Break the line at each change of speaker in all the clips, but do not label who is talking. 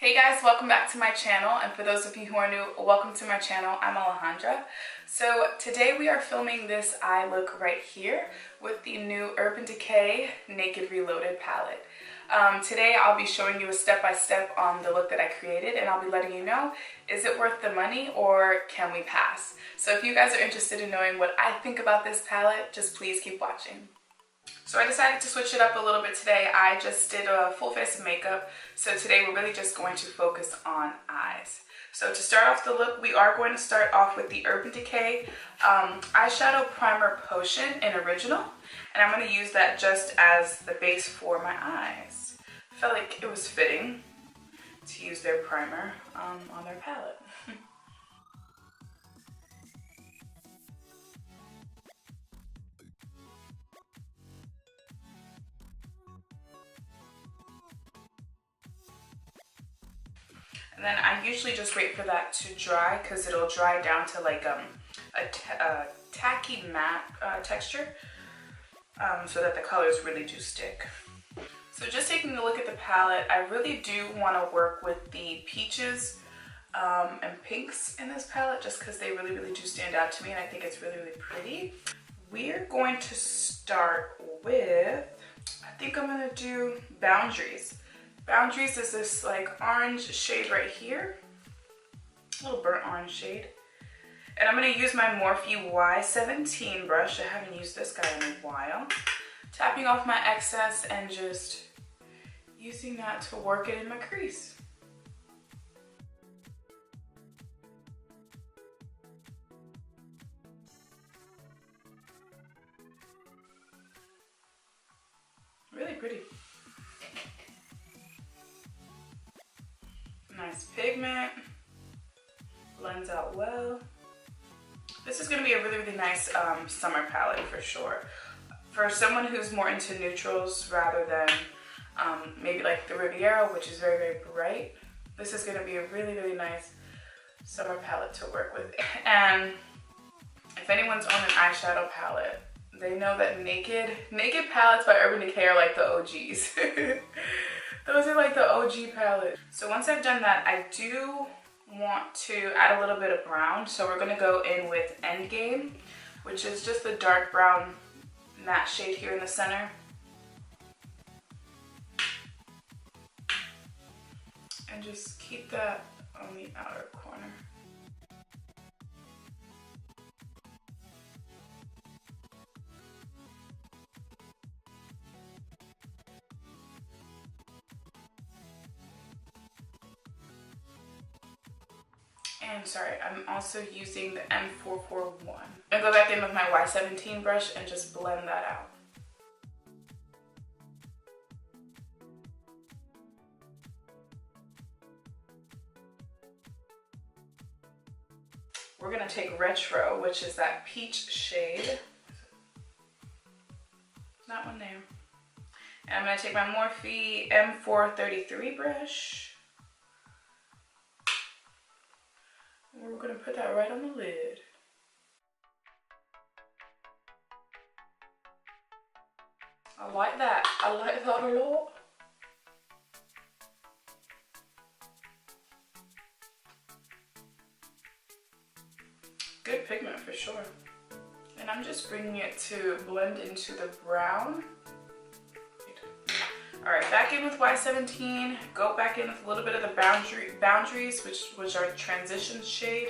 Hey guys, welcome back to my channel, and for those of you who are new, welcome to my channel. I'm Alejandra. So today we are filming this eye look right here with the new Urban Decay Naked Reloaded Palette. Today I'll be showing you a step-by-step on the look that I created, and I'll be letting you know, is it worth the money or can we pass? So if you guys are interested in knowing what I think about this palette, just please keep watching. So I decided to switch it up a little bit today. I just did a full face of makeup. So today we're really just going to focus on eyes. So to start off the look, we are going to start off with the Urban Decay Eyeshadow Primer Potion in Original. And I'm going to use that just as the base for my eyes. I felt like it was fitting to use their primer on their palette. And then I usually just wait for that to dry because it'll dry down to like a tacky matte texture so that the colors really do stick. So just taking a look at the palette, I really do want to work with the peaches and pinks in this palette just because they really do stand out to me, and I think it's really pretty. We're going to start with, I think I'm going to do Boundaries. Boundaries is this like orange shade right here, a little burnt orange shade. And I'm going to use my Morphe Y17 brush. I haven't used this guy in a while. Tapping off my excess and just using that to work it in my crease. Really pretty. Nice pigment, blends out well. This is going to be a really nice summer palette for sure. For someone who's more into neutrals rather than maybe like the Riviera, which is very bright, this is going to be a really nice summer palette to work with. And if anyone's on an eyeshadow palette, they know that Naked palettes by Urban Decay are like the OGs. Those are like the OG palette. So once I've done that, I do want to add a little bit of brown. So we're going to go in with Endgame, which is just the dark brown matte shade here in the center. And just keep that on the outer corner. And sorry, I'm also using the M441. I'm gonna go back in with my Y17 brush and just blend that out. We're gonna take Retro, which is that peach shade. That one there. And I'm gonna take my Morphe M433 brush. We're going to put that right on the lid. I like that. I like that a lot. Good pigment for sure. And I'm just bringing it to blend into the brown. Alright, back in with Y17, go back in with a little bit of the boundaries, which are transition shade.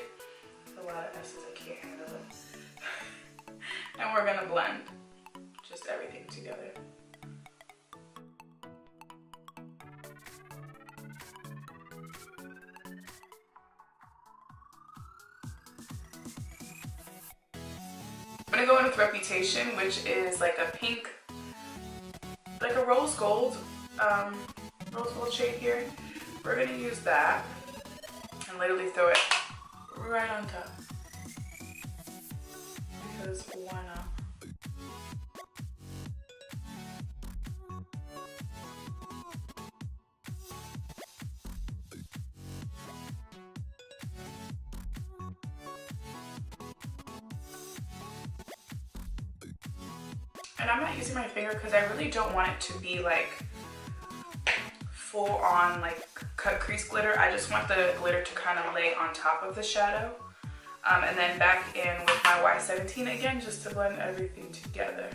There's a lot of S's, I can't handle it. And we're gonna blend just everything together. I'm gonna go in with Reputation, which is like a pink, like a rose gold shade here. We're gonna use that and literally throw it right on top because why not? And I'm not using my finger because I really don't want it to be like full on like cut crease glitter. I just want the glitter to kind of lay on top of the shadow. And then back in with my Y17 again, just to blend everything together.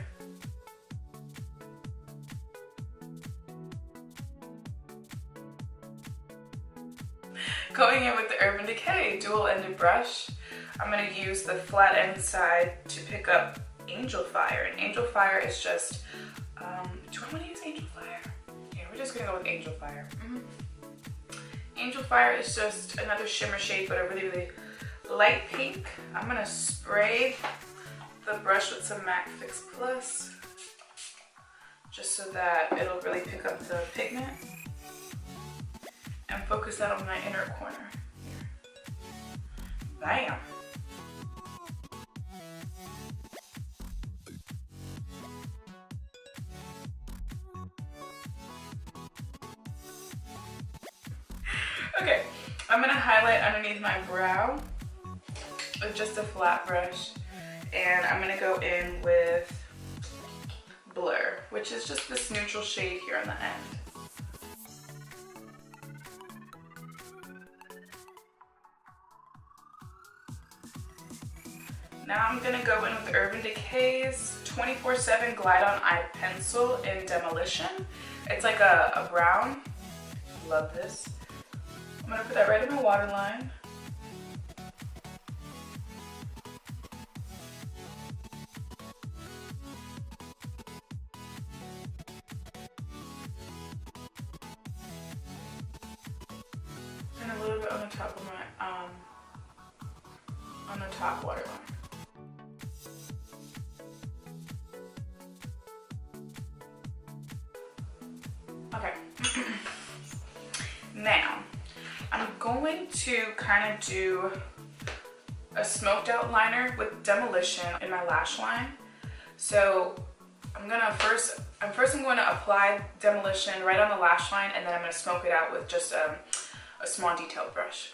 Going in with the Urban Decay dual-ended brush, I'm going to use the flat end side to pick up Angel Fire. And Angel Fire is just, do I want to use Angel Fire? Yeah, we're just going to go with Angel Fire. Angel Fire is just another shimmer shade, but a really, really light pink. I'm going to spray the brush with some MAC Fix Plus, just so that it'll really pick up the pigment. And focus that on my inner corner. Bam! Okay, I'm gonna highlight underneath my brow with just a flat brush, and I'm gonna go in with Blur, which is just this neutral shade here on the end. Now I'm gonna go in with Urban Decay's 24/7 Glide On Eye Pencil in Demolition. It's like a brown. Love this. I'm gonna put that right in my waterline. And a little bit on the top of my, on the top waterline. Okay, now I'm going to kind of do a smoked out liner with Demolition in my lash line. So I'm going to apply Demolition right on the lash line, and then I'm going to smoke it out with just a small detailed brush.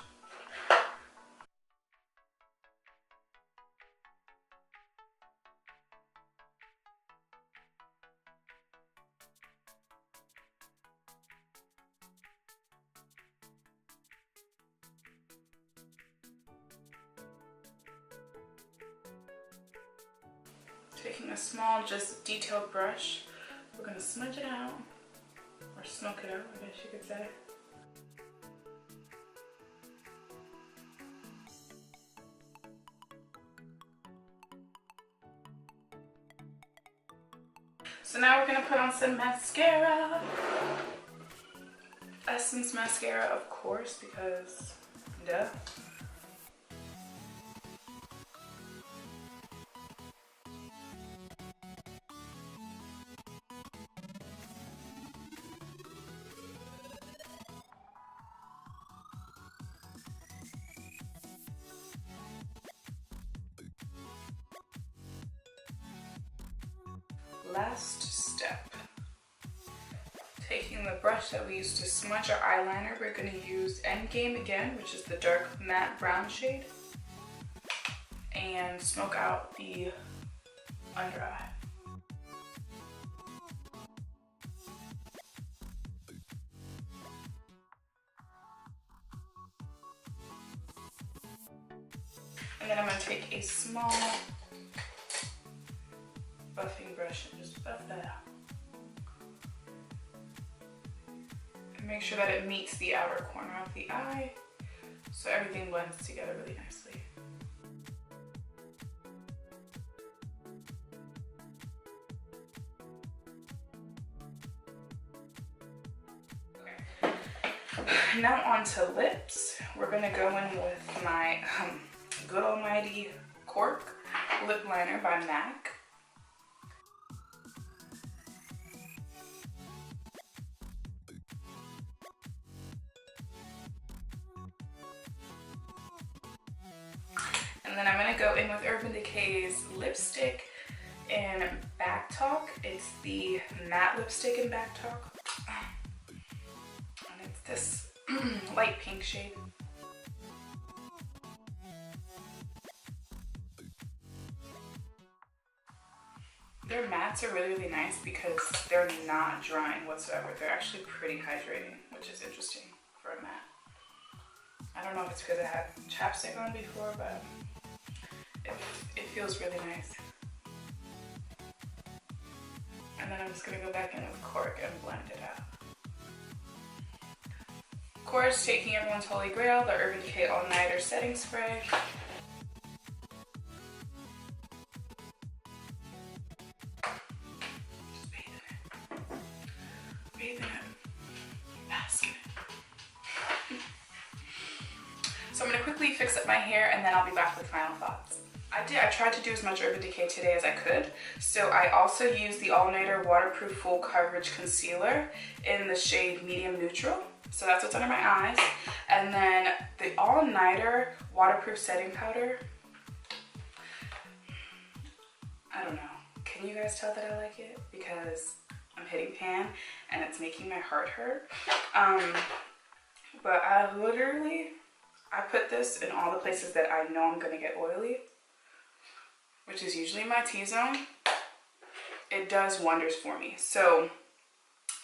Taking a small, just detailed brush, we're gonna smudge it out, or smoke it out, I guess you could say. So now we're gonna put on some mascara. Essence mascara, of course, because duh. Last step. Taking the brush that we used to smudge our eyeliner, we're going to use Endgame again, which is the dark matte brown shade, and smoke out the under eye. And then I'm going to take a small buffing brush and just buff that out. And make sure that it meets the outer corner of the eye so everything blends together really nicely. Okay. Now on to lips. We're gonna go in with my good almighty Cork lip liner by MAC. And then I'm going to go in with Urban Decay's lipstick in Backtalk. It's the matte lipstick in Backtalk. And it's this light pink shade. Their mattes are really, really nice because they're not drying whatsoever. They're actually pretty hydrating, which is interesting for a matte. I don't know if it's because I had chapstick on before, but it feels really nice. And then I'm just gonna go back in with Cork and blend it out. Of course, taking everyone's holy grail, the Urban Decay All Nighter Setting Spray. Just bathe in it. Bathe in it. Bask in it. So I'm gonna quickly fix up my hair and then I'll be back with final thoughts. I tried to do as much Urban Decay today as I could. So I also used the All Nighter Waterproof Full Coverage Concealer in the shade Medium Neutral. So that's what's under my eyes. And then the All Nighter Waterproof Setting Powder. I don't know. Can you guys tell that I like it? Because I'm hitting pan and it's making my heart hurt. But I put this in all the places that I know I'm gonna get oily, which is usually my T-zone. It does wonders for me. So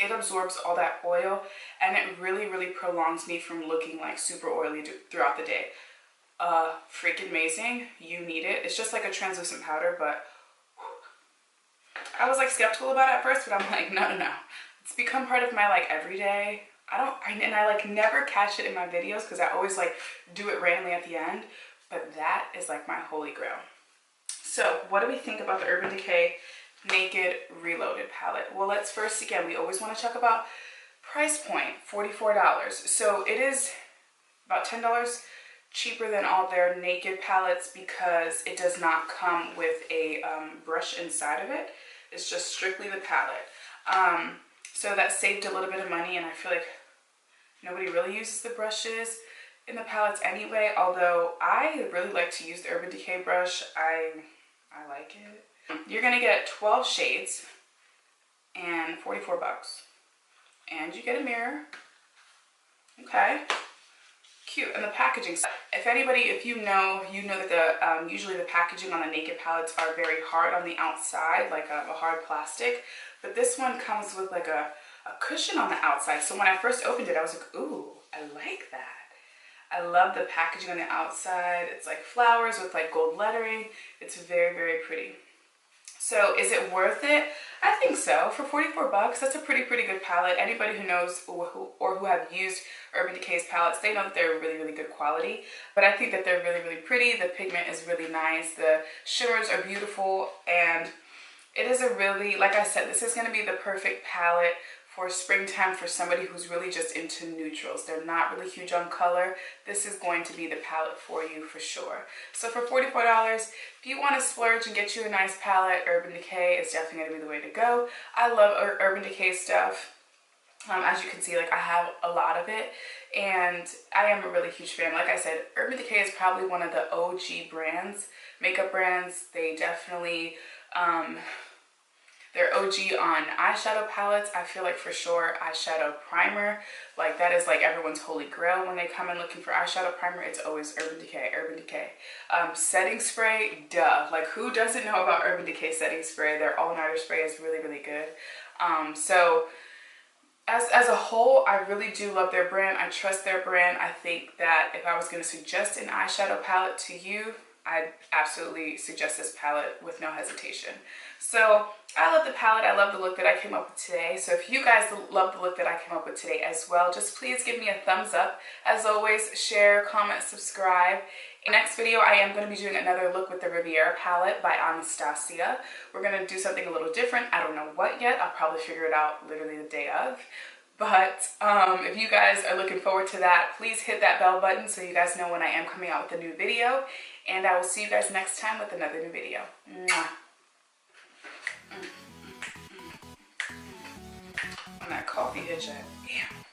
it absorbs all that oil and it really, really prolongs me from looking like super oily throughout the day. Freaking amazing. You need it. It's just like a translucent powder, but I was like skeptical about it at first, but I'm like, no. It's become part of my like everyday. And I like never catch it in my videos because I always like do it randomly at the end, but that is like my holy grail. So what do we think about the Urban Decay Naked Reloaded Palette? Well, let's first, again, we always want to talk about price point, $44. So it is about $10 cheaper than all their Naked palettes because it does not come with a brush inside of it. It's just strictly the palette. So that saved a little bit of money, and I feel like nobody really uses the brushes in the palettes anyway, although I really like to use the Urban Decay brush. I like it. You're gonna get 12 shades and 44 bucks. And you get a mirror. Okay. Cute. And the packaging. If you know that usually the packaging on the Naked palettes are very hard on the outside, like a hard plastic. But this one comes with like a cushion on the outside. So when I first opened it, I was like, ooh, I like that. I love the packaging on the outside. It's like flowers with like gold lettering. It's very, very pretty. So is it worth it? I think so. For 44 bucks, that's a pretty good palette. Anybody who knows or who have used Urban Decay's palettes, they know that they're really, really good quality. But I think that they're really, really pretty. The pigment is really nice. The shimmers are beautiful. And it is a really, like I said, this is going to be the perfect palette for springtime for somebody who's really just into neutrals. They're not really huge on color. This is going to be the palette for you for sure. So for $44, if you want to splurge and get you a nice palette, Urban Decay is definitely going to be the way to go. I love Urban Decay stuff. As you can see, like I have a lot of it, and I am a really huge fan. Like I said, Urban Decay is probably one of the OG brands, makeup brands. They definitely, they're OG on eyeshadow palettes. I feel like for sure eyeshadow primer, like that is like everyone's holy grail when they come in looking for eyeshadow primer. It's always Urban Decay, Urban Decay. Setting spray, duh. Like who doesn't know about Urban Decay setting spray? Their all-nighter spray is really, really good. So as a whole, I really do love their brand. I trust their brand. I think that if I was going to suggest an eyeshadow palette to you, I'd absolutely suggest this palette with no hesitation. So I love the palette. I love the look that I came up with today. So if you guys love the look that I came up with today as well, just please give me a thumbs up. As always, share, comment, subscribe. In the next video, I am going to be doing another look with the Riviera palette by Anastasia. We're going to do something a little different. I don't know what yet. I'll probably figure it out literally the day of. But if you guys are looking forward to that, please hit that bell button so you guys know when I am coming out with a new video. And I will see you guys next time with another new video. Mwah. And that coffee hit you. Damn.